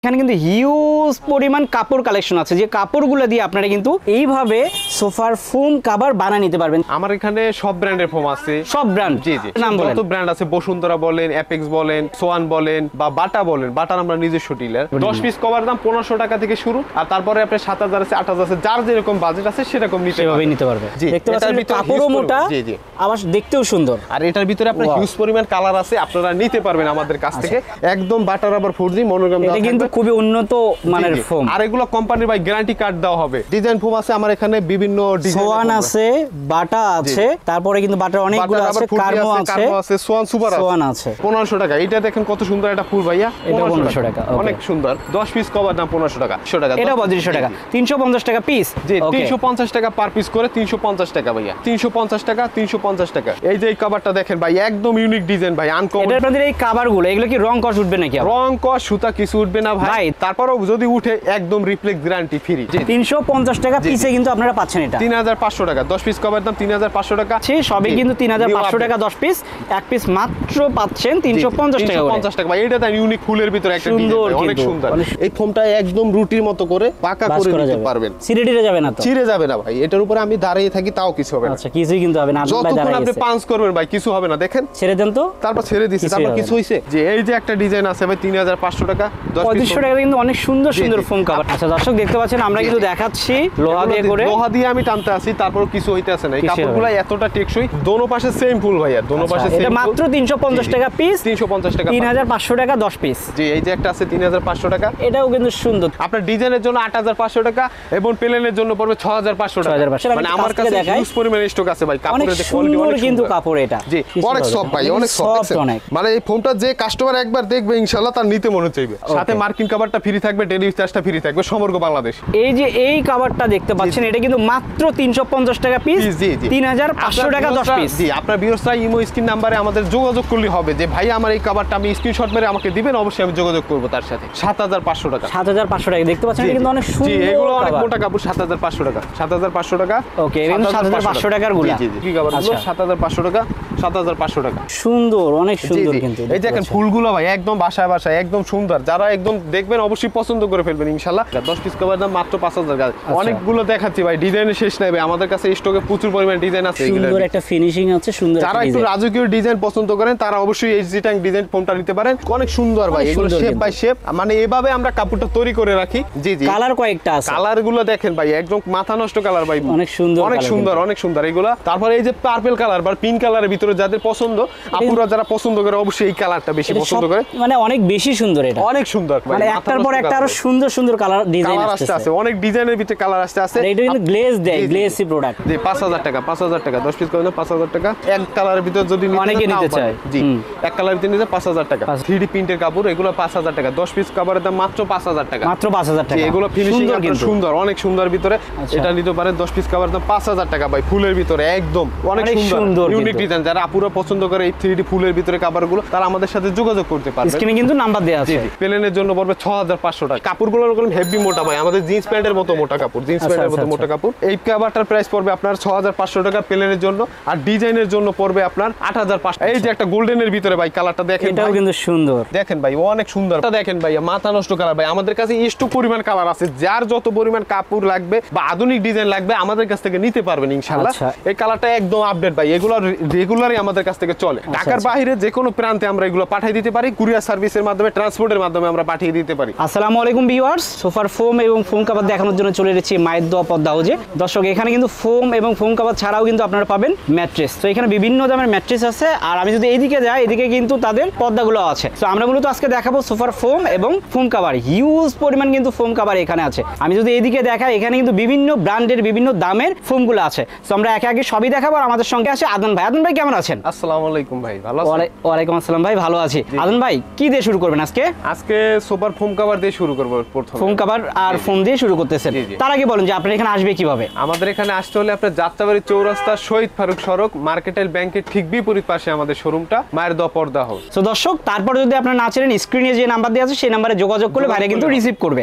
এখানে কিন্তু হিউজ পরিমাণ কাপড় কালেকশন আছে, যে কাপড়গুলো দিয়ে আপনারা কিন্তু এইভাবে সোফার ফোম কভার বানিয়ে নিতে পারবেন। আমার এখানে সব ব্র্যান্ডের ফোম আছে। সব ব্র্যান্ড? জি জি, নাম বলেন। যত ব্র্যান্ড আছে, বসুন্ধরা বলেন, অ্যাপেক্স বলেন, সোয়ান বলেন বা বাটা বলেন, বাটার আমরা নিজস্ব ডিলার। 10 পিস কভার দাম 1500 টাকা থেকে শুরু, আর তারপরে আপনি 7000 আছে, 8000 আছে, যার যেরকম বাজেট আছে সেরকম নিতে পারবে। দেখতে পাচ্ছেন কাপড়ও মোটা, জি জি, আবার দেখতেও সুন্দর। আর এটার ভিতরে আপনার হিউজ পরিমাণ কালার আছে, আপনারা নিতে পারবেন আমাদের কাছ থেকে। একদম বাটার রাবার 4G মনোগ্রাম দেওয়া, এটা কিন্তু খুবই উন্নত মানের ফোম। আর এগুলো কোম্পানির ভাই গ্যারান্টি কার্ড দেওয়া হবে। ডিজাইন ফোম আছে আমার এখানে, বিভিন্ন ডিজাইন সোয়ান আছে, বাটা আছে, তারপরে কিন্তু বাটার অনেকগুলো আছে, কার্মো আছে, সোয়ান সুপার আছে, সোয়ান আছে। 1500 টাকা। এটা দেখেন কত সুন্দর একটা ফুল ভাইয়া, এটা 1500 টাকা, অনেক সুন্দর। 10 পিস কভার দাম 1500 টাকা। 100 টাকা, এটা 3200 টাকা, 350 টাকা পিস। জি, 350 টাকা পার পিস করে 350 টাকা ভাইয়া, 350 টাকা, 350 টাকা। এই যে এই কভারটা দেখেন ভাই, একদম ইউনিক ডিজাইন ভাই, আনকমন। এটার মধ্যে এই কভারগুলো, এগুলো কি রং কস উঠবে নাকি? রং কস সুতা কিছু উঠবে না ভাই, তারপরেও যদি উঠে একদম রিপ্লেক্স গ্যারান্টি ফ্রি। 350 টাকা পিসে কিন্তু আপনারা পাচ্ছেন এটা। 3500 টাকা 10 পিস কভার দাম 3500 টাকা। সবই কিন্তু 3500 টাকা 10 পিস, এক পিস মাত্র পাচ্ছেন 350 টাকা। 350 টাকা ভাই, এটা তাই ইউনিক ফুলের ভিতরে একটা ডিজাইন, অনেক সুন্দর। এই ফোমটা একদম রুটির মতো করে পাকা করে নিতে পারবেন, ছিঁড়ে যাবে না তো? ছিঁড়ে যাবে না ভাই, এটার উপরে আমি দাঁড়িয়ে থাকি তাও কিছু হবে না। আচ্ছা, কিছুই কিন্তু হবে না, যতক্ষণ আপনি পাঞ্চ করবেন ভাই কিছু হবে না। দেখেন, ছেড়ে দেন তো, তারপর ছেড়ে দিছি, তারপর কিছু হইছে। যে এই যে একটা ডিজাইন আছে ভাই 3500 টাকা, 3500 টাকা কিন্তু অনেক সুন্দর সুন্দর ফোম কভার। আচ্ছা দর্শক দেখতে পাচ্ছেন, আমরা কিন্তু দেখাচ্ছি লোহা দিয়ে করে, লোহা দিয়ে আমি টানতে আসি, তারপর কিছু হইতে আছে না। এই কাপড়গুলো এতটা টেকসই, দোনো পাশে সেম ফুল ভাইয়া, দোনো পাশে সেম। এটা মাত্র 350 টাকা পিস, 350 টাকা, 3500 টাকা 10 পিস। জি, এই যে একটা আছে 3500 টাকা, এটাও কিন্তু সুন্দর। আপনার ডিজাইনের জন্য 8500 টাকা এবং প্লেনের জন্য পড়বে 6500 টাকা। মানে আমার কাছে হিউজ পরিমাণ স্টক আছে ভাই, কাপড়ের কোয়ালিটি অনেক কিন্তু কাপড় এটা। জি, অনেক সফট ভাই, অনেক সফট। মানে এই ফোমটা যে কাস্টমার একবার দেখবে ইনশাআল্লাহ তার নিতে মনে চাইবে। সাথে মার্কিন কভারটা ফ্রি থাকবে, ডেলিভারি চার্জটা ফ্রি থাকবে সমগ্র বাংলাদেশ। এই যে এই কভারটা দেখতে পাচ্ছেন, এটা কিন্তু মাত্র 350 টাকা পিস, 3500 টাকা 10 পিস। জি, আপনার ভিউয়ার্সরা ইমো স্ক্রিন নম্বরে আমাদের যোগাযোগ করলে হবে যে ভাই আমার এই কভারটা আমি স্ক্রিনশট মেরে আমাকে দিবেন, অবশ্যই আমি যোগাযোগ করব তার সাথে। 7500 টাকা, 7500 টাকা দেখতে পাচ্ছেন, এটা কিন্তু অনেক সুন্দর। জি, এগুলো অনেক মোটা কাপড়। 7500 টাকা, 7500 টাকা। ওকে, এটা 7500 টাকার গুলো। জি জি, কি কভারগুলো 7500 টাকা, 7500 টাকা। সুন্দর, অনেক সুন্দর কিন্তু। এই দেখেন ফুলগুলো ভাই একদম বাসায় বাসায় একদম সুন্দর, যারা একদম দেখবেন অবশ্যই পছন্দ করে ফেলবেন ইনশাআল্লাহ। 10 পিস কভার দাম মাত্র 5000 টাকা। অনেকগুলো দেখাচ্ছি ভাই, ডিজাইনের শেষ নাই ভাই, আমাদের কাছে স্টকে প্রচুর পরিমাণ ডিজাইন আছে। সুন্দর একটা ফিনিশিং আছে, সুন্দর। যারা একটু রাজকীয় ডিজাইন পছন্দ করেন তারা অবশ্যই এইচজি ট্যাঙ্ক ডিজাইন ফোমটা নিতে পারেন, অনেক সুন্দর ভাই। এগুলো শেপ বাই শেপ, মানে এভাবে আমরা কাপড়টা তৈরি করে রাখি। জি জি, কালার কয়েকটা আছে, কালারগুলো দেখেন ভাই, একদম মাথা নষ্ট কালার ভাই, অনেক সুন্দর, অনেক সুন্দর, অনেক সুন্দর এগুলো। তারপরে এই যে পার্পল কালার বা পিঙ্ক কালারের ভিতরে যাদের পছন্দ, আপুরা যারা পছন্দ করে অবশ্যই এই কালারটা বেশি পছন্দ করে, মানে অনেক বেশি সুন্দর। এটা অনেক সুন্দর, মানে একটার পর একটা আরো সুন্দর সুন্দর কালার ডিজাইন আসছে, অনেক ডিজাইনের ভিতরে কালার আসছে। এটা কিন্তু গ্লেজ দেয়, গ্লেসি প্রোডাক্ট। জি, 5000 টাকা, 5000 টাকা 10 পিস করে 5000 টাকা। এক কালারের ভিতর যদি অনেকে নিতে চায়, জি, এক কালারের ভিতরে নিতে 5000 টাকা। 3D প্রিন্টের কাপড়, এগুলো 5000 টাকা। 10 পিস কাপড়ের দাম মাত্র 5000 টাকা, মাত্র 5000 টাকা। এগুলো ফিনিশিং কিন্তু সুন্দর, অনেক সুন্দর ভিতরে। এটা নিতে পারেন 10 পিস কাপড়ের দাম 5000 টাকা ভাই, ফুলের ভিতরে একদম অনেক সুন্দর ইউনিক ডিজাইন। যারা আপুরা পছন্দ করে এই 3D ফুলের ভিতরে কাপড়গুলো, তারা আমাদের সাথে যোগাযোগ করতে পারবে। স্ক্রিনে কিন্তু নাম্বার দেয়া আছে। প্লেনের জন্য পড়বে 6500 টাকা। কাপড়গুলো এরকম হেভি মোটা ভাই, আমাদের জিন্স প্যান্টের মতো মোটা কাপড়, জিন্স প্যান্টের মতো মোটা কাপড়। এই কাভারটার প্রাইস পড়বে আপনার 6500 টাকা প্লেনের জন্য, আর ডিজাইনের জন্য পড়বে আপনার 8500। এই যে একটা গোল্ডেনের ভিতরে ভাই কালারটা দেখেন, এটাও কিন্তু সুন্দর। দেখেন ভাই, অনেক সুন্দর। এটা দেখেন ভাই, মাথা নষ্ট কালার ভাই। আমাদের কাছে স্টক পরিমাণ কালার আছে, যার যত পরিমাণ কাপড় লাগবে বা আধুনিক ডিজাইন লাগবে আমাদের কাছ থেকে নিতে পারবেন ইনশাআল্লাহ। এই কালারটা একদম আপডেট ভাই, এগুলো রেগুলারই আমাদের কাছ থেকে চলে। ঢাকার বাইরে যে কোনো প্রান্তে আমরা এগুলো পাঠিয়ে দিতে পারি, কুরিয়ার সার্ভিসের মাধ্যমে, ট্রান্সপোর্টের মাধ্যমে আমরা পাঠিয়ে দিতে পারি। আসসালামু আলাইকুম ভিউয়ার্স, সোফার ফোম এবং ফোম কভার দেখানোর জন্য চলে এসেছি মায়ের দোয়া পদ্মা হাউজে। দর্শক, এখানে কিন্তু ফোম এবং ফোম কভার ছাড়াও কিন্তু আপনারা পাবেন ম্যাট্রেস। তো এখানে বিভিন্ন দামের ম্যাট্রেস আছে, আর আমি যদি এইদিকে যাই, এদিকে কিন্তু তাদের পর্দাগুলো আছে। তো আমরা মূলত আজকে দেখাবো সোফার ফোম এবং ফোম কভার। হিউজ পরিমাণ কিন্তু ফোম কভার এখানে আছে। আমি যদি এইদিকে দেখাই, এখানে কিন্তু বিভিন্ন ব্র্যান্ডের বিভিন্ন দামের ফোমগুলো আছে। তো আমরা একে একে সবই দেখাবো। আর আমাদের সঙ্গে আছে আদন ভাই। আদন ভাই কেমন আছেন? আসসালামু আলাইকুম ভাই, ভালো আছেন? ওয়ালাইকুম আসসালাম ভাই, ভালো আছি। আদন ভাই, কি দিয়ে শুরু করবেন আজকে? আজকে সোফার ফোম কভার দিয়ে শুরু করব। প্রথমে ফোম কভার আর ফোম দিয়ে শুরু করতেছেন। তার আগে বলেন যে আপনার এখানে আসবে কিভাবে? আমাদের এখানে আসতে হলে আপনার যাত্রাবাড়ি চৌরাস্তা, শহীদ ফারুক সড়ক, মার্কেটাইল ব্যাংকের ঠিক বিপরীত পাশে আমাদের শোরুমটা, মায়ের দোয়া পর্দা হাউস। তো দর্শক, তারপর যদি আপনারা না চেনেন, স্ক্রিনে যে নাম্বার দেওয়া আছে সেই নাম্বারে যোগাযোগ করলে ভাইরা কিন্তু রিসিভ করবে।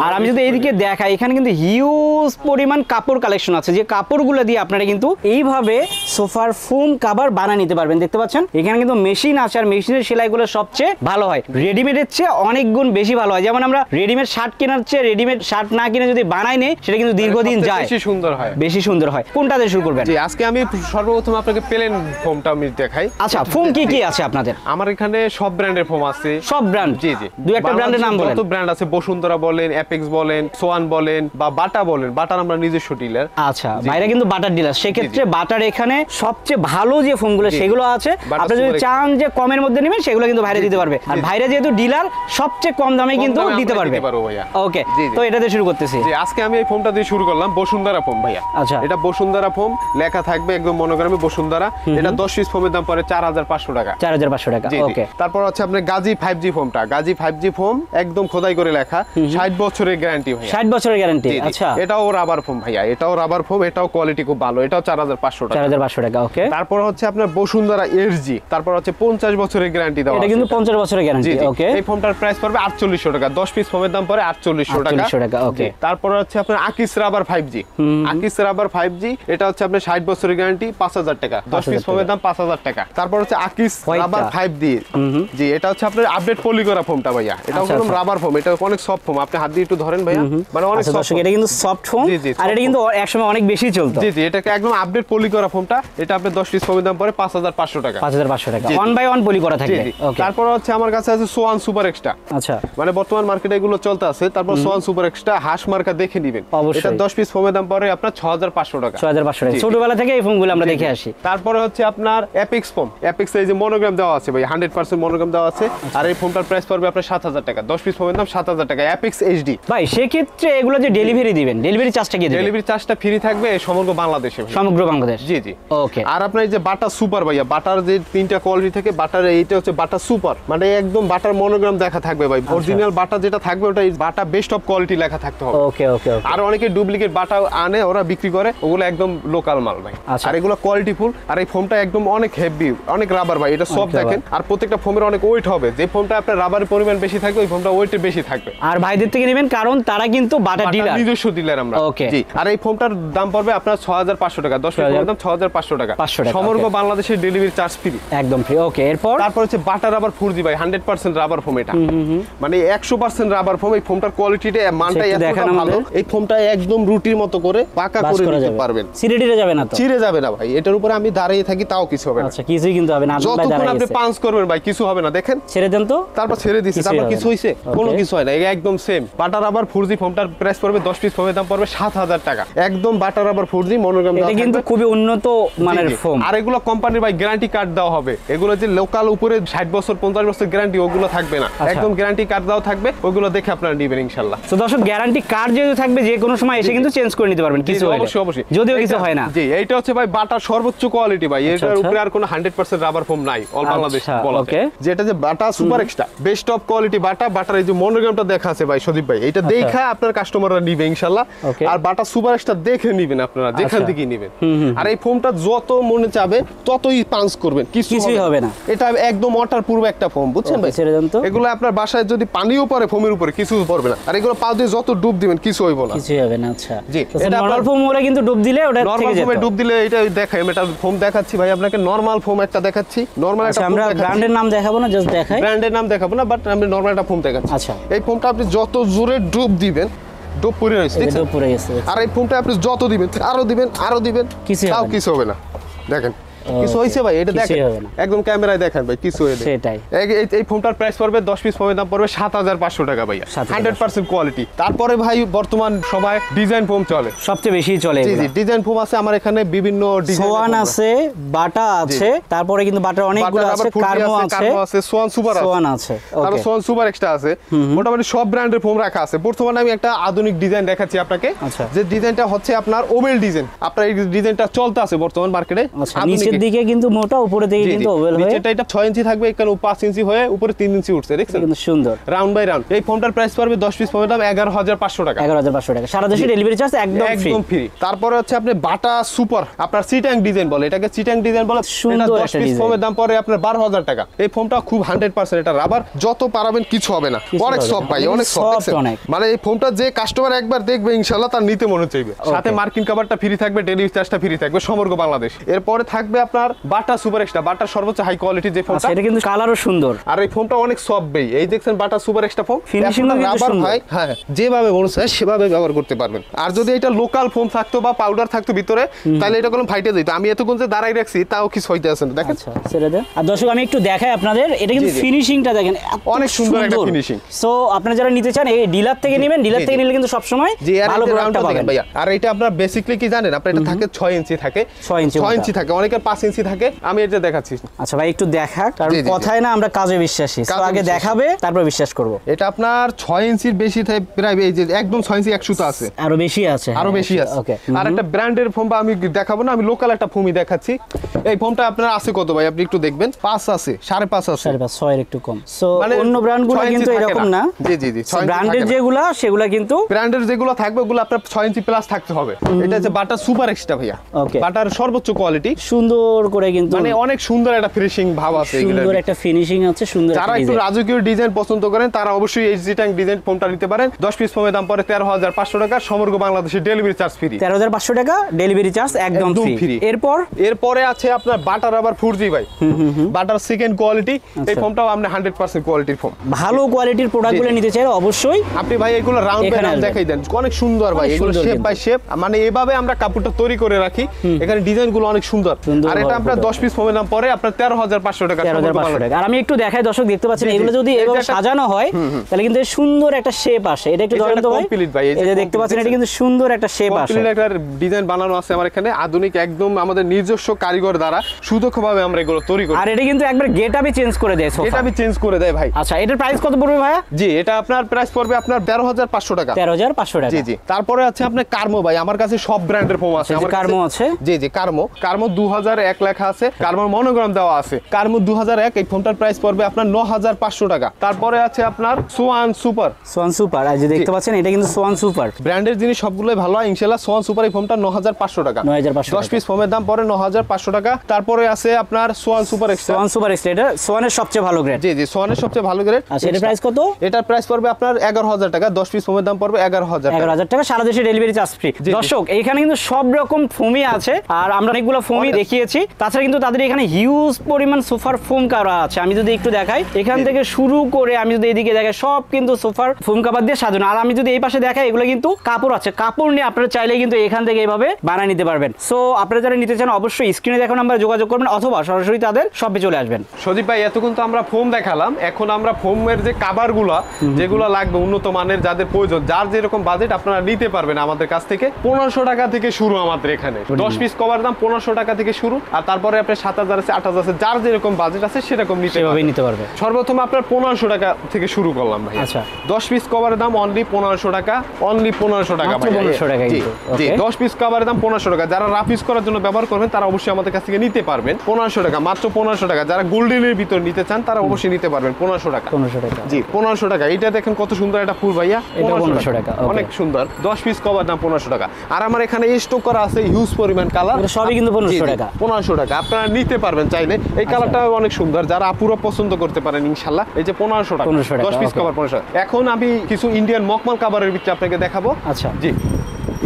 আর আমি যদি এইদিকে দেখাই, এখানে কিন্তু হিউজ পরিমাণ কাপড় কালেকশন আছে, যে কাপড়গুলো দিয়ে আপনারা কিন্তু এইভাবে সোফার ফোম কভার বানিয়ে নিতে পারবেন। দেখতে পাচ্ছেন এখানে কিন্তু মেশিন আছে, আর মেশিনের সেলাইগুলো সবচেয়ে ভালো হয়, রেডিমেডের চেয়ে অনেক গুণ বেশি ভালো হয়। যেমন আমরা রেডিমেড শার্ট কেনার চেয়ে রেডিমেড শার্ট না কিনে যদি বানাই নেই, সেটা কিন্তু দীর্ঘদিন যায়, বেশি সুন্দর হয়, বেশি সুন্দর হয়। কোনটা দিয়ে শুরু করবেন? জি, আজকে আমি সর্বপ্রথম আপনাকে প্লেন ফোমটা আমি দেখাই। আচ্ছা, ফোম কি কি আছে আপনাদের? আমার এখানে সব ব্র্যান্ডের ফোম আছে। সব ব্র্যান্ড? জি জি, দুই একটা ব্র্যান্ডের নাম বলেন। যত ব্র্যান্ড আছে, বসুন্ধরা বলেন, অ্যাপেক্স বলেন, সোয়ান বলেন, বা বাটা বলেন। বাটার আমরা নিজস্ব ডিলার। আচ্ছা, বাইরে কিন্তু বাটার ডিলার, সেক্ষেত্রে বাটার এখানে সবচেয়ে ভালো যে ফোমগুলো সেগুলো আছে। আপনি যদি চান যে কমের মধ্যে নেবেন, সেগুলো কিন্তু বাইরে দিতে পারবে, আর বাইরে যেহেতু ডিলার সবচেয়ে কম দামে কিন্তু দিতে পারবে। ওকে, তো এটা দিয়ে শুরু করতেছি। জি, আজকে আমি এই ফোমটা দিয়ে শুরু করলাম, বসুন্ধরা ফোম ভাইয়া। আচ্ছা, এটা বসুন্ধরা ফোম, লেখা থাকবে একদম মনোগ্রামে বসুন্ধরা। এটা 10 পিস ফোমের দাম পড়ে 4500 টাকা। 4500 টাকা। ওকে, তারপর হচ্ছে আপনার Gazi 5G ফোমটা। Gazi 5G foam একদম খোদাই করে লেখা, 60 বছরের গ্যারান্টি ভাইয়া। 60 বছরের গ্যারান্টি। আচ্ছা, এটাও রাবার ফোম ভাইয়া, এটাও রাবার ফোম, এটাও কোয়ালিটি খুব ভালো, এটাও 4500 টাকা। 4500 টাকা। ওকে, তারপর হচ্ছে আপনার বসুন্ধরা SG, তারপর হচ্ছে 50 বছরের গ্যারান্টি দাও। এটা কিন্তু 50 বছরের গ্যারান্টি। ওকে, এই ফোমটার প্রাইস পড়বে 4800 টাকা। 10 পিস ফোমের দাম পড়ে 4800 টাকা। ওকে, তারপর হচ্ছে আপনার আকিস রাবার 5G। আকিস রাবার 5G, এটা হচ্ছে আপনার 60 বছরের গ্যারান্টি, 5000 টাকা। 10 পিস ফোমের দাম 5000 টাকা। তারপর হচ্ছে আকিস রাবার 5D। জি, এটা হচ্ছে আপনার আপডেট পলি করা ফোমটা ভাইয়া। এটাও কোনো রাবার ফোম, এটা অনেক সফট ফোম। আপনি হাত দিয়ে একটু ধরেন ভাইয়া, মানে অনেক সফট। এটা কিন্তু সফট ফোম, আর এটা কিন্তু একসময় অনেক বেশি চলতো। জি জি, এটাকে একদম আপডেট পলি করা ফোমটা। এটা আপনার 10 পিস ফোমের দাম পড়ে 5500 টাকা। 5500 টাকা, 1 বাই 1 পলি করা থাকবে। ওকে, তারপর হচ্ছে আমার কাছে আছে সোয়ান সুপার এক্সট্রা। আচ্ছা, মানে বর্তমান মার্কেটে এগুলো চলতে আছে। তারপর সোয়ান সুপার এক্সট্রা হাঁস মার্কা দেখে নেবেন। এটা 10 পিস ফোমের দাম পড়ে আপনার 6500 টাকা। 6500 টাকা। ছোটবেলা থেকে এই ফোমগুলো আমরা দেখে আসি। তারপরে হচ্ছে আপনার অ্যাপেক্স ফোম। অ্যাপেক্স এই যে মনোগ্রাম দেওয়া আছে ভাই, 100% মনোগ্রাম দেওয়া আছে। আর এই ফোমটার প্রাইস পড়বে আপনার 7000 টাকা। 10 পিস ফোমের দাম 7000 টাকা। অ্যাপেক্স HD ভাই, সেক্ষেত্রে এগুলো যে ডেলিভারি দিবেন, ডেলিভারি চার্জটা কি দিবেন? ডেলিভারি চার্জটা ফ্রি থাকবে সমগ্র বাংলাদেশে। সমগ্র বাংলাদেশ? জি জি। ওকে, আর আপনার এই যে বাটা সুপার ভাইয়া, বাটার যে 3টা কোয়ালিটি থেকে বাটার এইটা হচ্ছে বাটা সুপার, মানে একদম বাটার মনোগ্রাম দেখা থাকবে ভাই। অরিজিনাল বাটা যেটা থাকবে ওটা বাটা বেস্ট অফ কোয়ালিটি লেখা থাকতে হবে। ওকে ওকে ওকে। আর অনেকে ডুপ্লিকেট বাটা আনে, ওরা বিক্রি করে, ওগুলো একদম লোকাল মাল ভাই। আর এগুলো কোয়ালিটি ফুল। আর এই ফোমটা একদম অনেক হেভি, অনেক রাবার ভাই। এটা সব দেখেন, আর প্রত্যেকটা ফোমের অনেক ওয়েট হবে। যে ফোমটা আপনার রাবারের পরিমাণ বেশি থাকবে, ওই ফোমটা ওয়েটে বেশি থাকবে। আর ভাইদের থেকে নেবেন, কারণ তারা কিন্তু বাটা ডিলার, নিজস্ব ডিলার আমরা। জি। আর এই ফোমটার দাম পড়বে আপনার 6500 টাকা। 10 পিসের দাম 6500 টাকা। সমগ্র বাংলাদেশের ডেলিভারি চার্জ ফ্রি, একদম ফ্রি। ওকে, এরপর তারপর হচ্ছে বাটা রাবার 4G ভাই, 100% রাবার ফোম। এটা মানে 100% রাবার ফোম। এই ফোমটার কোয়ালিটিটা মানটা এতটা ভালো, এই ফোমটা একদম রুটির মতো করে পাকা করে নিতে পারবেন। ছিঁড়ে যাবে না তো? ছিঁড়ে যাবে না ভাই, এটার উপরে আমি দাঁড়িয়ে থাকি তাও কিছু হবে না। আচ্ছা, কিছুই কিন্তু হবে না। যতক্ষণ আপনি পাঞ্চ করবেন ভাই কিছু হবে না। দেখেন, ছেড়ে দেন তো। তারপর ছেড়ে দিছি, তারপর কিছু হইছে? কোনো কিছু হয় না, একদম সেম। বাটা রাবার 4G ফোমটার প্রাইস পড়বে 10 পিস ফোমের দাম পড়বে 7000 টাকা। একদম বাটা রাবার 4G মনোগ্রাম দেওয়া। এটা কিন্তু খুবই উন্নত মানের ফোম। আর এগুলো কোম্পানির ভাই গ্যারান্টি কার্ড দেওয়া হবে। এগুলো যে লোকাল উপরে 60 বছর 50 বছর গ্যারান্টি, ওগুলো থাকবে না। একদম গ্যারান্টি কার্ড দেওয়া থাকবে, ওগুলো দেখে আপনারা নেবেন ইনশাআল্লাহ। তো দর্শক, গ্যারান্টি কার্ড যেহেতু থাকবে, যে কোনো সময় এসে কিন্তু চেঞ্জ করে নিতে পারবেন কিছু হলে। অবশ্যই অবশ্যই, যদিও কিছু হয় না। জি, এইটা হচ্ছে ভাই বাটার সর্বোচ্চ কোয়ালিটি ভাই। এটার উপরে আর কোনো 100% রাবার ফোম নাই অল বাংলাদেশ বলা যায়। যেটা যে বাটা super extra best of quality Bata. Butter এই যে মনোগ্রামটা দেখা আছে ভাই সদীপ ভাই, এটা দেখা আপনার কাস্টমাররা নিবে ইনশাআল্লাহ। আর বাটা সুপার এক্সট্রা দেখে নিবেন আপনারা, যেখান থেকে নিবেন। আর এই ফোমটা যত মনে চাবে ততই পাঞ্চ করবেন, কিছুই হবে না। এটা একদম ওয়াটার প্রুফ একটা ফোম, বুঝছেন ভাই? এগুলো আপনার বাসায় যদি পানিও পড়ে ফোমের উপরে কিছু পড়বে না। আর এগুলো পা দিয়ে যত ডুব দিবেন কিছু হইব না, কিছুই হবে না। আচ্ছা, জি। এটা নরমাল ফোম হলে কিন্তু ডুব দিলে ওটা থেকে যেত। নরমাল ফোমে ডুব দিলে এটা দেখাই, আমি এটা ফোম দেখাচ্ছি ভাই আপনাকে। নরমাল ফোম একটা দেখাচ্ছি, নরমাল একটা ফোম। আমরা ব্র্যান্ডের নাম দেখাবো না, জাস্ট দেখাই। ব্র্যান্ডের নাম দেখাবো না, বাট আমি নরমাল একটা ফোম দেখাচ্ছি। আচ্ছা, এই ফোমটা আপনি যত জোরে ডুব দিবেন, ডুব পড়ে রয়েছে, ডুব পড়ে গেছে। আর এই ফোমটা আপনি যত দিবেন, আরো দিবেন, তাও কিছু হবে না। দেখেন কিছু হইছে ভাই, এটা দেখেন একদম ক্যামেরায় দেখেন ভাই, কিছু হইছে। সেটাই। এই ফোনটার প্রাইস পড়বে 10 পিস ফোমের দাম পড়বে 7500 টাকা ভাই, 100% কোয়ালিটি। তারপরে ভাই বর্তমান সময় ডিজাইন ফোম চলে, সবচেয়ে বেশি চলে। জি জি, ডিজাইন ফোম আছে আমার এখানে বিভিন্ন ডিজাইন। সোয়ান আছে, বাটা আছে, তারপরে কিন্তু বাটার অনেকগুলো আছে, কার্মো আছে, সোয়ান সুপার আছে, সোয়ান আছে, তারপর সোয়ান সুপার এক্সট্রা আছে। মোটামুটি সব ব্র্যান্ডের ফোম রাখা আছে। বর্তমানে আমি একটা আধুনিক ডিজাইন দেখাচ্ছি আপনাকে, যে ডিজাইনটা হচ্ছে আপনার ওভেল ডিজাইন। আপনার এই ডিজাইনটা চলতে আছে বর্তমান মার্কেটে। নিচের দিকে কিন্তু মোটা, উপরে থেকে কিন্তু ওভেল হয়ে, নিচেটা এটা 6 ইঞ্চি থাকবে, এখানে 5 ইঞ্চি হয়ে উপরে 3 ইঞ্চি উঠছে, দেখছেন? কিন্তু সুন্দর রাউন্ড বাই রাউন্ড। এই ফোনটার প্রাইস পড়বে 10 পিস ফোমের দাম 11500 টাকা। 11500 টাকা, সারা দেশে ডেলিভারি চার্জ একদম ফ্রি। তারপরে হচ্ছে আপনি বাটা সুপার, আপনার চিটাং ডিজাইন বলে, এটাকে চিটাং ডিজাইন বলে। এটা 10 পিস ফোমের দাম পড়ে আপনার 12000 টাকা। এই ফোমটা খুব 100% এটা রাবার, যত পারাবেন কিছু হবে না, অনেক সফট ভাই, অনেক সফট। মানে এই ফোমটা যে কাস্টমার একবার দেখবে ইনশাআল্লাহ তার নিতে মনে চাইবে। সাথে মার্কিন কভারটা ফ্রি থাকবে, ডেলিভারি চার্জটা ফ্রি থাকবে সমগ্র বাংলাদেশ। এরপরে থাকবে আপনার বাটা সুপার এক্সট্রা, বাটার সর্বোচ্চ হাই কোয়ালিটি যে ফোমটা, এটা কিন্তু কালারও সুন্দর, আর এই ফোমটা অনেক সফট ভাই। এই দেখছেন বাটা super extra foam, finishing rubber ভাই, হ্যাঁ যেভাবে মনে হয় সেভাবে ব্যবহার করতে পারবেন। আর যদি এটা লোকাল ফোম থাকতো বা পাউডার থাকতো ভিতরে, তাহলে এটা কোনো ফাইটে যেত। আমি এতক্ষণ যে দাঁড়াই রাখছি তাও কিছু হইতে আছে না, দেখেন। আচ্ছা ছেড়ে দেন। আর দর্শক আমি একটু দেখাই আপনাদের, এটা কিন্তু ফিনিশিংটা দেখেন অনেক সুন্দর একটা ফিনিশিং। সো আপনারা যারা নিতে চান এই ডিলার থেকে নেবেন, ডিলার থেকে নিলে কিন্তু সব সময় ভালো প্রোডাক্টটা পাবেন ভাইয়া। আর এটা আপনার বেসিক্যালি কি জানেন, আপনার এটা থাকে 6 ইঞ্চি থাকে, 6 ইঞ্চি থাকে, অনেকের 5 ইঞ্চি থাকে। আমি এটা দেখাচ্ছি। আচ্ছা ভাই একটু দেখা, কারণ কথায় না আমরা কাজে বিশ্বাসী, সো আগে দেখাবে তারপর বিশ্বাস করব। এটা আপনার 6 ইঞ্চির বেশি থাকে প্রায়, এই যে একদম 6 ইঞ্চি 1 সুতা আছে, আরো বেশি আছে, আরো বেশি আছে। ওকে। আর একটা ব্র্যান্ডের ফোম আমি দেখাবো না, আমি লোকাল একটা ফোমই দেখাচ্ছি। এই ফোমটা আপনার আছে কত ভাই, আপনি একটু দেখবেন, 5 আছে, 5.5 আছে, 5.5 6 এর একটু কম। সো অন্য ব্র্যান্ডগুলো কিন্তু এরকম না। জি জি জি, ব্র্যান্ডের যেগুলা সেগুলা কিন্তু, ব্র্যান্ডের যেগুলো থাকবে ওগুলো আপনার 6 ইঞ্চি প্লাস থাকতে হবে। এটা হচ্ছে বাটা সুপার এক্সট্রা ভাইয়া, ওকে, বাটার সর্বোচ্চ কোয়ালিটি, সুন্দর করে কিন্তু মানে অনেক সুন্দর একটা ফিনিশিং ভাব আছে, সুন্দর একটা ফিনিশিং আছে, সুন্দর। যারা একটু রাজকীয় ডিজাইন পছন্দ করেন তারা অবশ্যই এইচজি ট্যাঙ্ক ডিজাইন ফোমটা নিতে পারেন। 10 পিস ফোমের দাম পড়ে 13,500 টাকা, সমগ্র বাংলাদেশে ডেলিভারি চার্জ ফ্রি। 13,500 টাকা ডেলিভারি চার্জ একদম ফ্রি। এরপরে আছে আপনার বাটার আবার 4G ভাই, বাটার সেকেন্ড কোয়ালিটি। এই ফোমটাও আপনি 100% কোয়ালিটির ফোম, ভালো কোয়ালিটির প্রোডাক্টগুলো নিতে চাইলে অবশ্যই আপনি ভাই এগুলো রাউন্ড বাই রাউন্ড দেখাই দেন, অনেক সুন্দর ভাই, এগুলো শেপ বাই শেপ, মানে এভাবে আমরা কাপড়টা তৈরি করে রাখি, এখানে ডিজাইনগুলো অনেক সুন্দর। আর এটা আপনার 10 পিস ফোমের দাম পড়ে আপনার 13,500 টাকা। 13,500 টাকা। আর আমি একটু দেখাই দর্শক, দেখতে পাচ্ছেন এগুলো যদি এভাবে সাজানো হয় তাহলে কিন্তু সুন্দর একটা শেপ আসে। এটা একটু ধরেন তো ভাই, এই যে দেখতে পাচ্ছেন এটা কিন্তু সুন্দর একটা শেপ আসে, কমপ্লিট একটা ডিজাইন বানানো আছে আমার এখানে, আধুনিক একদম আমাদের নিজস্ব কারিগর দ্বারা সুদক্ষভাবে আমরা এগুলো তৈরি করি। আর এটা কিন্তু একবার গেটআপই চেঞ্জ করে দেয়, সোফা গেটআপই চেঞ্জ করে দেয় ভাই। আচ্ছা এটার প্রাইস কত পড়বে ভাইয়া? জি এটা আপনার প্রাইস পড়বে আপনার 13,500 টাকা। 13,500 টাকা। জি জি। তারপরে আছে আপনার কার্মো ভাই, আমার কাছে সব ব্র্যান্ডের ফোম আছে। আমার কার্মো আছে, জি জি, কার্মো 2001 লেখা আছে, কার্মোর মনোগ্রাম দেওয়া আছে। কার্মো 2001, এই ফোনটার প্রাইস পড়বে আপনার 9,500 টাকা। তারপরে আছে আপনার সোয়ান সুপার, সোয়ান সুপার, আর যে দেখতে পাচ্ছেন এটা কিন্তু সোয়ান সুপার ব্র্যান্ডের জিনিস সবগুলোই ভালো হয় ইনশাআল্লাহ। সোয়ান সুপার এই ফোনটা 9,500 টাকা, 9,500 10 পিস ফোমের দাম পড়ে 9,500 টাকা। তারপরে আছে আপনার Schwann super extra, Schwann super extra, এটা সোয়ানের সবচেয়ে ভালো গ্রেড। জি জি, সোয়ানের সবচেয়ে ভালো গ্রেড। আচ্ছা এটার প্রাইস কত? এটার প্রাইস পড়বে আপনার 11,000 টাকা, 10 পিস ফোমের দাম পড়বে 11,000 টাকা, সারা দেশে ডেলিভারি চার্জ ফ্রি। দর্শক এইখানে কিন্তু সব রকম ফোমই আছে, আর আমরা অনেকগুলো ফোমই দেখিয়েছি। তাছাড়া কিন্তু তাদের এখানে হিউজ পরিমাণ সোফার ফোম করা আছে। আমি যদি একটু দেখাই, এখান থেকে শুরু করে আমি যদি এদিকে দেখাই, সব কিন্তু সোফার ফোম কাভার দিয়ে সাজানো। আর আমি যদি এই পাশে দেখাই, এগুলো কিন্তু কাপড় আছে, কাপড় নিয়ে আপনারা চাইলে কিন্তু এখান থেকে এইভাবে বানিয়ে নিতে পারবেন। সো আপনারা যারা নিতে চান অবশ্যই স্ক্রিনে দেখানো নাম্বারে যোগাযোগ করবেন, অথবা সরাসরি তাদের শপে চলে আসবেন। সজীব ভাই এতক্ষণ তো আমরা ফোম দেখালাম, এখন আমরা ফোমের যে কাভারগুলো যেগুলো লাগবে উন্নত মানের, যাদের প্রয়োজন, যার যেরকম বাজেট আপনারা নিতে পারবেন আমাদের কাছ থেকে। 1500 টাকা থেকে শুরু আমাদের এখানে, 10 পিস কভার দাম 1500 টাকা থেকে শুরু। আর তারপরে আপনার 7,000 আছে, 8,000 আছে, যার যেরকম বাজেট আছে সেরকম নিতে পারবে। সর্বপ্রথম আপনার 1500 টাকা থেকে শুরু করলাম ভাই। আচ্ছা 10 পিস কভারের দাম অনলি 1500 টাকা, অনলি 1500 টাকা ভাই। 1500 টাকা জি জি, 10 পিস কভারের দাম 1500 টাকা। যারা রাফ ইউজ করার জন্য ব্যবহার করবেন তারা অবশ্যই আমাদের কাছ থেকে নিতে পারবেন 1500 টাকা, মাত্র 1500 টাকা। যারা গোল্ডেনের ভিতর নিতে চান তারা অবশ্যই নিতে পারবেন 1500 টাকা। 1500 টাকা, জি 1500 টাকা। এটা দেখেন কত সুন্দর একটা ফুল ভাইয়া, 1500 টাকা, অনেক সুন্দর। 10 পিস কভার দাম 1500 টাকা। আর আমার এখানে স্টক করা আছে হিউজ পরিমাণ কালার, সবই কিন্তু 1500 টাকা। 1500 টাকা আপনারা নিতে পারবেন চাইলে। এই কালারটা অনেক সুন্দর, যারা আপুরা পছন্দ করতে পারেন ইনশাআল্লাহ। এই যে 1500 টাকা, 10 পিস কভার 1500 টাকা। এখন আমি কিছু ইন্ডিয়ান মকমাল কাভারের ভিতরে আপনাকে দেখাবো। আচ্ছা জি,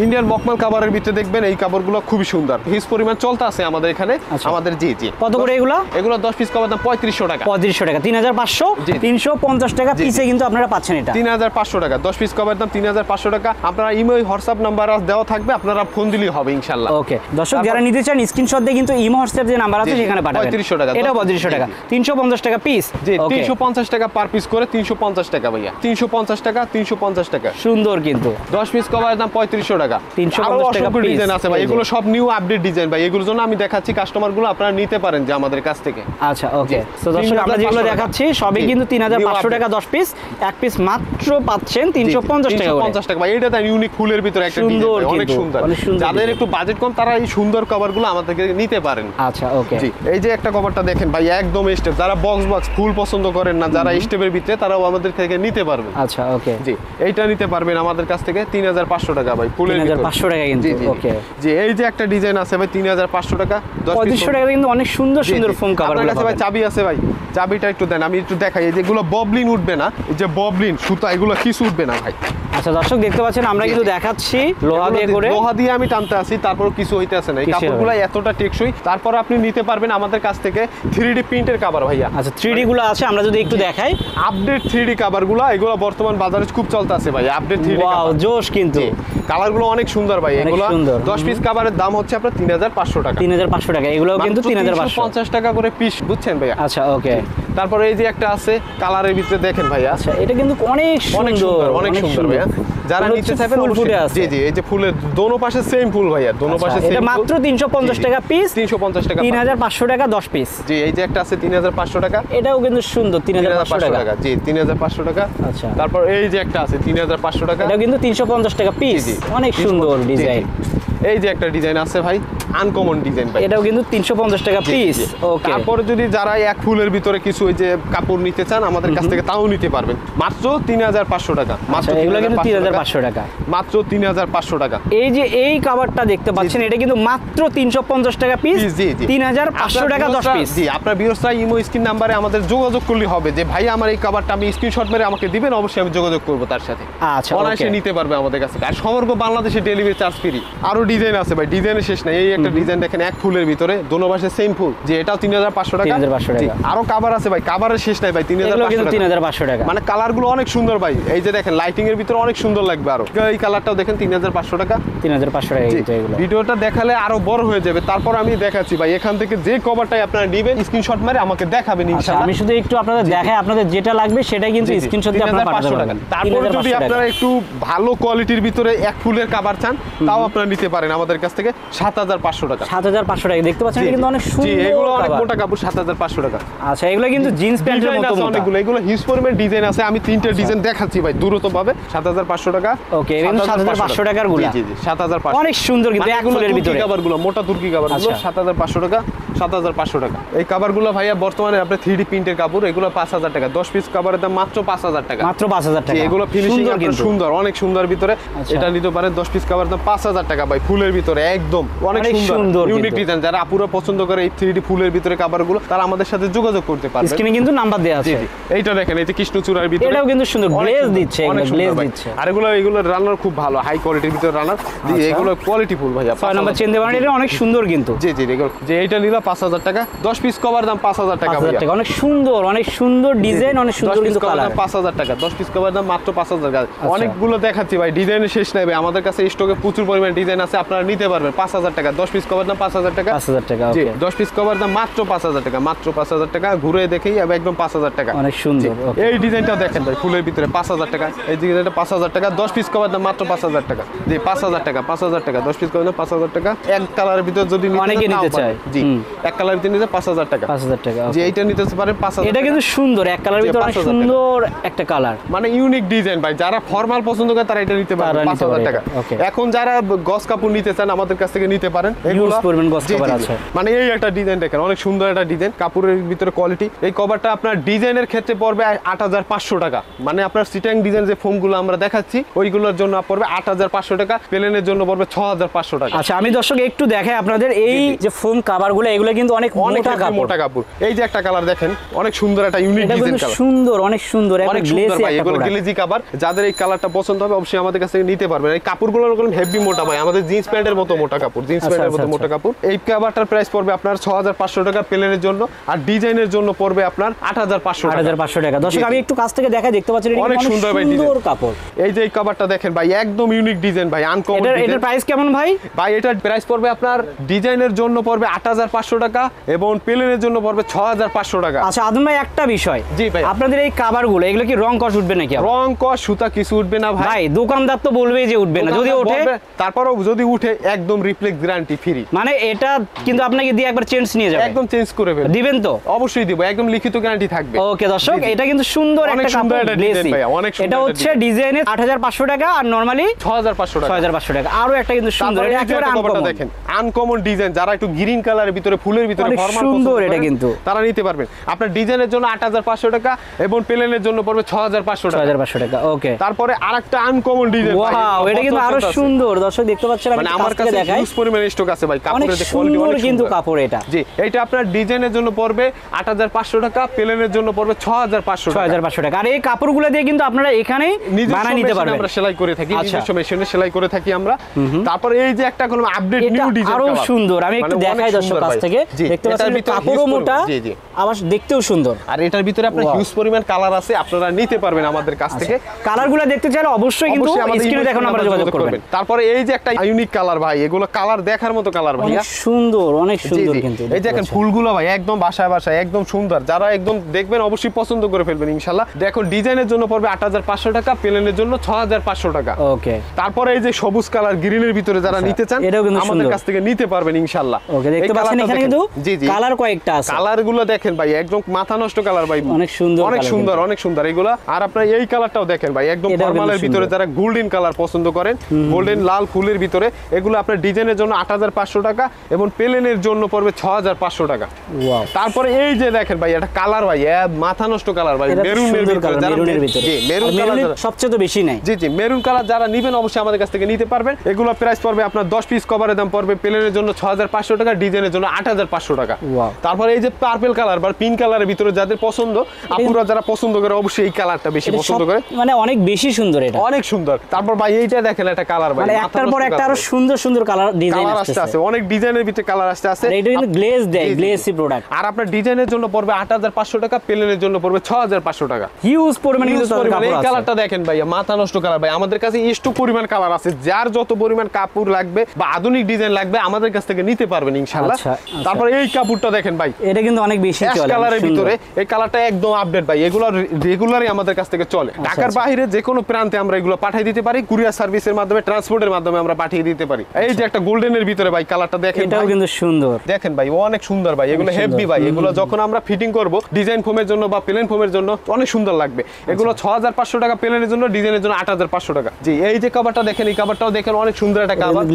ইন্ডিয়ান মকমাল কাভারের ভিতরে দেখবেন এই কাপড়গুলো খুবই সুন্দর, হিউজ পরিমাণ চলতে আছে আমাদের এখানে। আমাদের জি জি। কত করে এগুলো? এগুলো 10 পিস কভার দাম 3500 টাকা। 3500 টাকা, 3500, 350 টাকা পিসে কিন্তু আপনারা পাচ্ছেন এটা। 3500 টাকা, 10 পিস কভার দাম 3500 টাকা। আপনারা ইমো হোয়াটসঅ্যাপ নাম্বার দেওয়া থাকবে, আপনারা ফোন দিলেই হবে ইনশাআল্লাহ। ওকে দর্শক যারা নিতে চান স্ক্রিনশট দিয়ে কিন্তু ইমো হোয়াটসঅ্যাপ যে নাম্বার আছে সেখানে পাঠাবেন। 3500 টাকা, এটা 3500 টাকা, 350 টাকা পিস। জি 350 টাকা পার পিস করে, 350 টাকা ভাইয়া, 350 টাকা, 350 টাকা। সুন্দর কিন্তু 10 পিস কভার দাম 3500 টাকা। 350 টাকা পিস ডিজাইন আছে ভাই, এগুলো সব নিউ আপডেট ডিজাইন ভাই। এগুলোর জন্য আমি দেখাচ্ছি কাস্টমার গুলো আপনারা নিতে পারেন যে আমাদের কাছ থেকে। আচ্ছা ওকে, সো দর্শক আমরা যেগুলো দেখাচ্ছি সবই কিন্তু 3500 টাকা 10 পিস, এক পিস মাত্র পাচ্ছেন 350 টাকা। 350 টাকা ভাই। এটা তাই ইউনিক ফুলের ভিতরে একটা ডিজাইন, অনেক সুন্দর। যাদের একটু বাজেট কম তারা এই সুন্দর কভারগুলো আমাদের থেকে নিতে পারেন। আচ্ছা ওকে। জি এই যে একটা কভারটা দেখেন ভাই, একদম স্টেপ। যারা বক্স ফুল পছন্দ করেন না, যারা স্টেপের ভিতরে, তারাও আমাদের থেকে নিতে পারবেন। আচ্ছা ওকে। জি এইটা নিতে পারবেন আমাদের কাছ থেকে 3500 টাকা ভাই। 3500 টাকা কিন্তু। ওকে, যে এই যে একটা ডিজাইন আছে ভাই 3500 টাকা, 3500 টাকা কিন্তু অনেক সুন্দর সুন্দর ফোম কভার। আপনার কাছে ভাই চাবি আছে ভাই, চাবিটা একটু দেন, আমি একটু দেখাই। এই যেগুলো ববলিন উঠবে না, এই যে ববলিন সুতা, এগুলো কিছু উঠবে না ভাই। আচ্ছা দর্শক দেখতে পাচ্ছেন আমরা কিন্তু দেখাচ্ছি লোহা দিয়ে করে, লোহা দিয়ে আমি টানতে আসি, তারপর কিছু হইতে আসে না। এই কাপড়গুলো এতটা টেকসই, তারপর আপনি নিতে পারবেন আমাদের কাছ থেকে 3D প্রিন্টের কভার ভাইয়া। আচ্ছা 3D গুলো আছে, আমরা যদি একটু দেখাই। আপডেট 3D কভারগুলো, এগুলো বর্তমান বাজারে খুব চলতে আছে ভাই, আপডেট 3D ওয়াও জোশ কিন্তু। কালারগুলো অনেক সুন্দর ভাই। এগুলো 10 পিস কভারের দাম হচ্ছে আপনার 3500 টাকা। 3500 টাকা, এগুলোও কিন্তু 3500, 50 টাকা করে পিস, বুঝছেন ভাইয়া? আচ্ছা ওকে। তারপরে এই যে একটা আছে কালারের ভিতরে, দেখেন ভাইয়া। আচ্ছা এটা কিন্তু অনেক সুন্দর, অনেক সুন্দর ভাইয়া। যারা নিতে চাইবেন জি জি, এই যে ফুলের দোনো পাশে সেম ফুল ভাইয়া, দোনো পাশে সেম। এটা মাত্র 350 টাকা পিস, 350 টাকা, 3500 টাকা 10 পিস। জি এই যে একটা আছে 3500 টাকা, এটাও কিন্তু সুন্দর, 3500 টাকা। জি 3500 টাকা। আচ্ছা তারপর এই যে একটা আছে 3500 টাকা, এটাও কিন্তু 350 টাকা পিস, অনেক সুন্দর ডিজাইন। এই যে একটা ডিজাইন আছে ভাই, আনকমন ডিজাইন ভাই, এটাও কিন্তু 350 টাকা পিস। ওকে, তারপর যদি যারা এক ফুলের ভিতরে কিছু ওই যে কাপড় নিতে চান আমাদের কাছ থেকে তাও নিতে পারবেন, মাত্র 3500 টাকা। মাত্র এগুলো কিন্তু 3500 টাকা, মাত্র 3500 টাকা। এই যে এই কভারটা দেখতে পাচ্ছেন, এটা কিন্তু মাত্র 350 টাকা পিস, 3500 টাকা 10 পিস। জি আপনার ভিউয়ার্সরা ইমো স্ক্রিন নাম্বারে আমাদের যোগাযোগ করলে হবে যে ভাই আমার এই কভারটা আমি স্ক্রিনশট মেরে আমাকে দিবেন, অবশ্যই আমি যোগাযোগ করব তার সাথে। আচ্ছা অনায়াসে নিতে পারবে আমাদের কাছে, আর সমগ্র বাংলাদেশে ডেলিভারি চার্জ ফ্রি। আরো ডিজাইন আছে ভাই, ডিজাইনের শেষ নাই। এই একটা ডিজাইন দেখেন এক ফুলের ভিতরে, দোনো পাশে সেম ফুল, যে এটাও 3500 টাকা। 3500 টাকা। আরো কভার আছে ভাই, কভারের শেষ নাই ভাই, 3500 টাকা। মানে কালারগুলো অনেক সুন্দর ভাই। এই যে দেখেন লাইটিং এর ভিতরে অনেক সুন্দর লাগবে। আরো এই কালারটাও দেখেন 3500 টাকা, 3500 টাকা কিন্তু এগুলো। ভিডিওটা দেখালে আরো বড় হয়ে যাবে, তারপর আমি দেখাচ্ছি ভাই। এখান থেকে যে কভারটাই আপনারা নেবেন স্ক্রিনশট মারে আমাকে দেখাবেন ইনশাআল্লাহ। আমি শুধু একটু আপনাদের দেখাই, আপনাদের যেটা লাগবে সেটা কিন্তু স্ক্রিনশট দিয়ে আপনারা পাঠাতে পারবেন। তারপর যদি আপনারা একটু ভালো কোয়ালিটির ভিতরে এক ফুলের কভার চান, তাও আপনারা নিতে পারেন আমাদের কাছ থেকে 7500 টাকা। 7500 টাকা দেখতে পাচ্ছেন, এটা কিন্তু অনেক সুন্দর। জি এগুলো অনেক মোটা কাপড়, 7500 টাকা। আচ্ছা এগুলো কিন্তু জিন্স প্যান্টের মতো মোটা। অনেকগুলো, এগুলো হিউজ পরিমাণ ডিজাইন আছে। আমি তিনটা ডিজাইন দেখাচ্ছি ভাই দ্রুতভাবে। 7500 টাকা। ওকে, এগুলো 7500 টাকার গুলো। জি জি 7500, অনেক সুন্দর কিন্তু এক ফুলের ভিতরে কভারগুলো, মোটা তুর্কি কভারগুলো 7500 টাকা, 7500 টাকা। এই কভারগুলো ভাইয়া বর্তমানে আপনি 3D প্রিন্টের কাপড়, এগুলো 5000 টাকা। 10 পিস কভারের দাম মাত্র 5000 টাকা, মাত্র 5000 টাকা। এগুলো ফিনিশিং সুন্দর, অনেক সুন্দর ভিতরে। এটা নিতে পারেন 10 পিস কভারের দাম 5000 টাকা ভাই, ফুলের ভিতরে একদম অনেক সুন্দর ইউনিক ডিজাইন। যারা আপুরা পছন্দ করে এই 3D ফুলের ভিতরে কভারগুলো, তারা আমাদের সাথে যোগাযোগ করতে পারবে। স্ক্রিনে কিন্তু নাম্বার দেয়া আছে। এইটা দেখেন, এই যে কৃষ্ণচূড়ার ভিতরে, এটাও কিন্তু সুন্দর গ্লেজ দিচ্ছে, গ্লেজ দিচ্ছে। আর এগুলো রানার খুব ভালো, হাই কোয়ালিটির ভিতরে রানার। এগুলো কোয়ালিটি ফুল ভাইয়া। 6 নাম্বার চেন দেওয়া, এটা অনেক সুন্দর কিন্তু। জি জি এগুলো যে এইটা নিলা 5000 টাকা। 10 পিস কভার দাম 5000 টাকা ভাইয়া। অনেক সুন্দর, অনেক সুন্দর ডিজাইন, অনেক সুন্দর কিন্তু কালার। 5000 টাকা। 10 পিস কভার দাম মাত্র 5000 টাকা। অনেকগুলো দেখাচ্ছি ভাই, ডিজাইনের শেষ নাই ভাই। আমাদের কাছে স্টকে প্রচুর পরিমাণ ডিজাইন আছে, আপনারা নিতে পারবেন 5000 টাকা। 10 পিস কভার দাম 5000 টাকা। 5000 টাকা। জি ওকে, 10 পিস কভার দাম মাত্র 5000 টাকা, মাত্র 5000 টাকা। ঘুরে দেখেই একদম 5000 টাকা। অনেক সুন্দর। এই ডিজাইনটাও দেখেন ভাই, ফুলের ভিতরে 5000 টাকা। এই ডিজাইনটা 5000 টাকা। 10 পিস কভার দাম মাত্র 5000 টাকা। জি 5000 টাকা, 5000 টাকা। 10 পিস কভার দাম 5000 টাকা। এক কালারের ভিতর যদি অনেকে নিতে চায়, জি এক কালারের ভিতরে নিতে 5000 টাকা। 5000 টাকা। যে এইটা নিতে পারেন 5000। এটা কিন্তু সুন্দর, এক কালারের ভিতরে অনেক সুন্দর একটা কালার, মানে ইউনিক ডিজাইন ভাই। যারা ফর্মাল পছন্দ করে তারা এটা নিতে পারে 5000 টাকা। এখন যারা গস কাপড় নিতে চান আমাদের কাছ থেকে নিতে পারেন। এগুলো পরিমাণ গস কাপড় আছে। মানে এই একটা ডিজাইন দেখেন, অনেক সুন্দর একটা ডিজাইন, কাপড়ের ভিতরে কোয়ালিটি। এই কভারটা আপনার ডিজাইনের ক্ষেত্রে পড়বে 8500 টাকা। মানে আপনার সিটাং ডিজাইন যে ফোমগুলো আমরা দেখাচ্ছি ওইগুলোর জন্য পড়বে 8500 টাকা, প্লেনের জন্য পড়বে 6500 টাকা। আচ্ছা আমি দর্শক একটু দেখাই আপনাদের, এই যে ফোম কভারগুলো, এগুলো কিন্তু অনেক মোটা কাপড়। এই যে একটা কালার দেখেন, অনেক সুন্দর একটা ইউনিক ডিজাইন কালার, সুন্দর, অনেক সুন্দর, অনেক সুন্দর ভাই। এগুলো গ্লেজি কভার, যাদের এই কালারটা পছন্দ হবে অবশ্যই আমাদের কাছ থেকে নিতে পারবেন। এই কাপড়গুলো এরকম হেভি মোটা ভাই, আমাদের জিন্স প্যান্টের মতো মোটা কাপড়, জিন্স প্যান্টের মতো মোটা কাপড়। এই কভারটার প্রাইস পড়বে আপনার 6500 টাকা প্লেনের জন্য, আর ডিজাইনের জন্য পড়বে আপনার 8500 টাকা। 8500 টাকা। দর্শক আমি একটু কাছ থেকে দেখাই, দেখতে পাচ্ছেন অনেক সুন্দর ভাই সুন্দর কাপড়। এই যে এই কভারটা দেখেন ভাই, একদম ইউনিক ডিজাইন ভাই, আনকমন ডিজাইন। এটার প্রাইস কেমন ভাই? ভাই এটার প্রাইস পড়বে আপনার ডিজাইনের জন্য পড়বে 8500 টাকা এবং প্লেনের জন্য পড়বে 6500 টাকা। আচ্ছা আদম ভাই একটা বিষয়, জি ভাই, আপনাদের এই কভারগুলো এগুলো কি রং কস উঠবে নাকি? রং কস সুতা কিছু উঠবে না ভাই। ভাই দোকানদার তো বলবেই যে উঠবে না, যদি ওঠে তারপরও যদি উঠে একদম রিপ্লেক্স গ্যারান্টি ফ্রি। মানে এটা কিন্তু আপনাকে দিয়ে একবার চেঞ্জ নিয়ে যাবে, একদম চেঞ্জ করে ফেলবেন। দিবেন তো? অবশ্যই দিব, একদম লিখিত গ্যারান্টি থাকবে। ওকে দর্শক, এটা কিন্তু সুন্দর একটা কাপড়, গ্লেসি। এটা হচ্ছে ডিজাইনে 8500 টাকা আর নরমালি 6500 টাকা। 6500 টাকা। আরো একটা কিন্তু সুন্দর, এটা একেবারে আনকমন। দেখেন আনকমন ডিজাইন, যারা একটু গ্রিন কালারের ভিতরে ফুলের ভিতরে ফরমাল সুন্দর, এটা কিন্তু তারা নিতে পারবেন। আপনার ডিজাইনের জন্য 8500 টাকা এবং প্লেনের জন্য পড়বে 6500 টাকা। 6500 টাকা। ওকে, তারপরে আরেকটা আনকমন ডিজাইন, ওয়াও, এটা কিন্তু আরো সুন্দর। দর্শক দেখতে পাচ্ছেন, মানে আমার কাছে হিউজ পরিমাণ স্টক আছে ভাই, কাপড়ের কোয়ালিটি অনেক কিন্তু কাপড় এটা। জি, এটা আপনার ডিজাইনের জন্য পড়বে 8500 টাকা, প্লেনের জন্য পড়বে 6500 টাকা। 6500 টাকা। আর এই কাপড়গুলো দিয়ে কিন্তু আপনারা এখানে বানায় নিতে পারবেন। আমরা সেলাই করে থাকি, নিজস্ব মেশিনে সেলাই করে থাকি আমরা। তারপর এই যে একটা কোন আপডেট নিউ ডিজাইন, আরো সুন্দর। আমি একটু দেখাই দর্শক কাছ থেকে, দেখতে পাচ্ছেন কাপড়ও মোটা, আবার দেখতেও সুন্দর। আর এটার ভিতরে আপনার হিউজ পরিমাণ কালার আছে, আপনারা নিতে পারবেন আমাদের কাছ থেকে। কালারগুলো দেখতে চাইলে অবশ্যই কিন্তু স্ক্রিনে দেখানো নাম্বারে যোগাযোগ করবেন। তারপরে এই যে একটা ইউনিক কালার ভাই, এগুলো কালার দেখার মতো কালার ভাই, অনেক সুন্দর, অনেক সুন্দর। কিন্তু এই দেখেন ফুলগুলো ভাই একদম বাসায় বাসায় একদম সুন্দর, যারা একদম দেখবেন অবশ্যই পছন্দ করে ফেলবেন ইনশাআল্লাহ। দেখো ডিজাইনের জন্য পড়বে 8500 টাকা, প্লেনের জন্য 6500 টাকা। ওকে, তারপরে এই যে সবুজ কালার গ্রিনের ভিতরে যারা নিতে চান আমাদের কাছ থেকে নিতে পারবেন ইনশাআল্লাহ। ওকে, দেখতে পাচ্ছেন এখানে কিন্তু কালার কয়েকটা আছে। কালারগুলো দেখেন ভাই, একদম মাথা নষ্ট কালার ভাই, অনেক সুন্দর, অনেক সুন্দর, অনেক সুন্দর এগুলা। আর আপনার এই কালারটাও দেখেন ভাই, একদম ফরমালের ভিতরে যারা গোল্ডেন কালার পছন্দ করেন, গোল্ডেন লাল ফুলের ভিতরে, এগুলো আপনার ডিজাইনের জন্য 8500 টাকা এবং প্লেনের জন্য পড়বে 6500 টাকা। ওয়াও, তারপরে এই যে দেখেন ভাই, এটা কালার ভাই মাথা নষ্ট কালার ভাই, মেরুনের ভিতরে, জি মেরুন কালার সবচেয়ে তো বেশি নাই। জি জি, মেরুন কালার যারা নেবেন অবশ্যই আমাদের কাছ থেকে নিতে পারবেন। এগুলো প্রাইস পড়বে আপনার 10 পিস কভারের দাম পড়বে প্লেনের জন্য 6500 টাকা, ডিজাইনের জন্য 8500 টাকা। তারপরে এই যে পার্পল কালার বা পিঙ্ক কালারের ভিতরে যাদের পছন্দ, আপুরা যারা পছন্দ করে অবশ্যই এই কালারটা বেশি পছন্দ করে, মানে অনেক বেশি সুন্দর, এটা অনেক সুন্দর। তারপর ভাই এইটা দেখেন একটা কালার ভাই, মানে একটার পর একটা আরো সুন্দর সুন্দর কালার ডিজাইন আসছে, অনেক ডিজাইনের ভিতরে কালার আসছে। এটা কিন্তু গ্লেজ দেয়, গ্লেসি প্রোডাক্ট। আর আপনার ডিজাইনের জন্য পড়বে 8500 টাকা, প্লেনের জন্য পড়বে 6500 টাকা। হিউজ পরিমাণ কিন্তু কাপড় আছে। এই কালারটা দেখেন ভাই, মাথা নষ্ট কালার ভাই, আমাদের কাছে স্টক পরিমাণ কালার আছে, যার যত পরিমাণ কাপড় লাগবে বা আধুনিক ডিজাইন লাগবে আমাদের কাছ থেকে নিতে পারবেন ইনশাআল্লাহ। তারপর এই কাপড়টা দেখেন ভাই, এটা কিন্তু অনেক বেশি চলে কালারের ভিতরে, এই কালারটা একদম আপডেট ভাই, এগুলো রেগুলারই আমাদের কাছ থেকে চলে। ঢাকার বাইরে যে কোনো প্রান্তে আমরা এগুলো পাঠিয়ে দিতে পারি, কুরিয়ার সার্ভিসের মাধ্যমে, ট্রান্সপোর্টের মাধ্যমে আমরা পাঠিয়ে দিতে পারি। এই যে একটা গোল্ডেনের ভিতরে ভাই কালারটা দেখেন, এটাও কিন্তু সুন্দর, দেখেন ভাই অনেক সুন্দর ভাই, এগুলো হেভি ভাই, এগুলো যখন আমরা ফিটিং করব ডিজাইন ফোমের জন্য বা প্লেন ফোমের জন্য অনেক সুন্দর লাগবে। এগুলো 6500 টাকা প্লেনের জন্য, ডিজাইনের জন্য 8500 টাকা। জি, এই যে কভারটা দেখেন, এই কভারটাও দেখেন অনেক সুন্দর একটা কভার,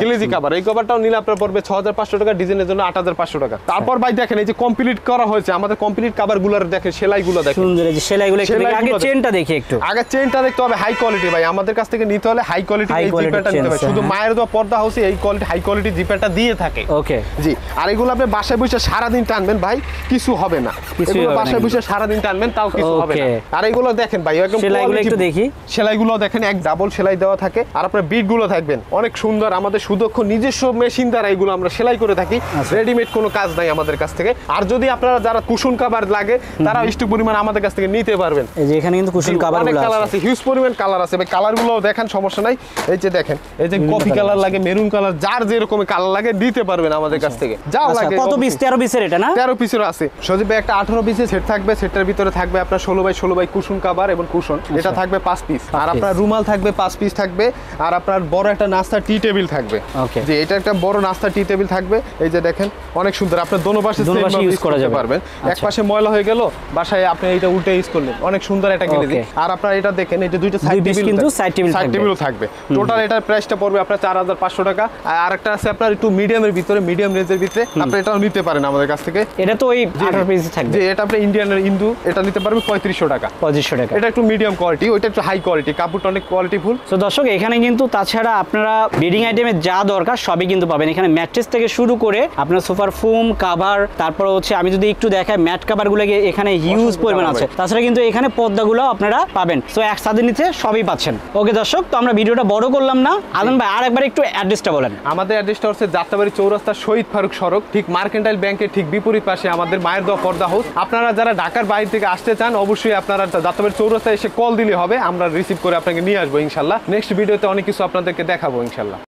গ্লেজি কভার। এই কভারটাও নিলে আপনার পড়বে 6500 টাকা, ডিজাইনের জন্য 8500 টাকা। তারপর ভাই দেখেন এই যে কমপ্লিট করা হয়েছে আমাদের কমপ্লিট কভারগুলোর, দেখেন সেলাইগুলো দেখেন সুন্দর, এই যে সেলাইগুলো আগে চেনটা দেখি একটু, আগে চেনটা দেখতে হবে হাই কোয়ালিটি ভাই, আমাদের কাছ থেকে নিতে হলে হাই কোয়ালিটি এই জিপারটা নিতে হবে। শুধু মায়ের দেওয়া পর্দা হাউসে এই কোয়ালিটি হাই কোয়ালিটি জিপারটা দিয়ে থাকে। ওকে জি, আর এগুলো আপনি বাসায় বসে সারা দিন টানবেন ভাই, কিছু হবে না। এগুলো বাসায় বসে সারা দিন টানবেন তাও কিছু হবে না। আর এগুলো দেখেন ভাই একদম সেলাইগুলো একটু দেখি, সেলাইগুলো দেখেন এক ডাবল সেলাই দেওয়া থাকে, আর আপনার বিটগুলো থাকবেন অনেক সুন্দর। আমাদের সুদক্ষ নিজস্ব মেশিন দ্বারা এগুলো আমরা সেলাই করে থাকি, রেডিমেড কোনো কাজ নাই আমাদের কাছ থেকে। আর যদি আপনারা যারা কুশন কভার লাগে তারা স্টক পরিমাণ আমাদের কাছ থেকে নিতে পারবেন। এই যে এখানে কিন্তু কুশন কভারগুলো কালার আছে, হিউজ পরিমাণ কালার আছে ভাই, কালারগুলো দেখেন সমস্যা নাই। এই যে দেখেন, এই যে কফি কালার লাগে, মেরুন কালার, যার যেরকম কালার লাগে দিতে পারবেন আমাদের কাছ থেকে। যা লাগে কত পিস? 13 পিসের এটা না? 13 পিসের আছে সজীব ভাই, একটা 18 পিসের সেট থাকবে, সেটার ভিতরে থাকবে আপনার 16x16 কুশন কভার এবং কুশন, এটা থাকবে 5 পিস। আর আপনার রুমাল থাকবে 5 পিস থাকবে, আর আপনার বড় একটা নাস্তা টি টেবিল থাকবে। যে এটা একটা বড় নাস্তা টি টেবিল থাকবে, এই যে দেখেন অনেক সুন্দর, আপনার দোনো পাশে ইউজ করা যাবে পারবেন। এক পাশে ময়লা হয়ে গেল বাসায় আপনি এটা উল্টে ইউজ করলেন, অনেক সুন্দর একটা গ্লেজি। আর আপনার এটা দেখেন, এই যে দুইটা সাইড টেবিল কিন্তু সাইড টেবিলও থাকবে। টোটাল এটার প্রাইসটা পড়বে আপনার 4500 টাকা। আর একটা আছে আপনার একটু মিডিয়ামের ভিতরে, মিডিয়াম রেঞ্জের ভিতরে, আপনি এটাও নিতে পারেন আমাদের কাছ থেকে। এটা তো ওই 18 পিস থাকবে। যে এটা আপনি ইন্ডিয়ানের ইন্দু, এটা নিতে পারবে 3500 টাকা। 3500 টাকা। এটা একটু মিডিয়াম কোয়ালিটি, ওইটা একটু হাই কোয়ালিটি, কাপড়টা অনেক কোয়ালিটিফুল। তো দর্শক এখানে কিন্তু তাছাড়া আপনারা বেডিং আইটেমে যা দরকার সবই কিন্তু পাবেন এখানে, ম্যাট্রেস থেকে শুরু করে আপনার সোফার ফোম কভার, তারপর হচ্ছে আমি যদি একটু দেখাই ম্যাট কভারগুলো এখানে হিউজ পরিমাণ আছে। তাছাড়া কিন্তু এখানে পর্দাগুলো আপনারা পাবেন, সো একসাথে নিতে সবই পাচ্ছেন। ওকে দর্শক, তো আমরা ভিডিওটা বড় করলাম না, আলম ভাই আরেকবার একটু অ্যাড্রেসটা বলেন। আমাদের অ্যাড্রেসটা হচ্ছে যাত্রাবাড়ি চৌরাস্তা, শহীদ ফারুক সড়ক, ঠিক মার্কেন্টাইল ব্যাংকের ঠিক বিপরীত পাশে আমাদের মায়ের দোয়া পর্দা হাউস। আপনারা যারা ঢাকার বাইরে থেকে আসতে চান অবশ্যই আপনারা যাত্রাবাড়ি চৌরাস্তায় এসে কল দিলে হবে, আমরা রিসিভ করে আপনাকে নিয়ে আসবো ইনশাল্লাহ। নেক্সট ভিডিওতে অনেক কিছু আপনাদেরকে দেখাবো ইনশাল্লাহ।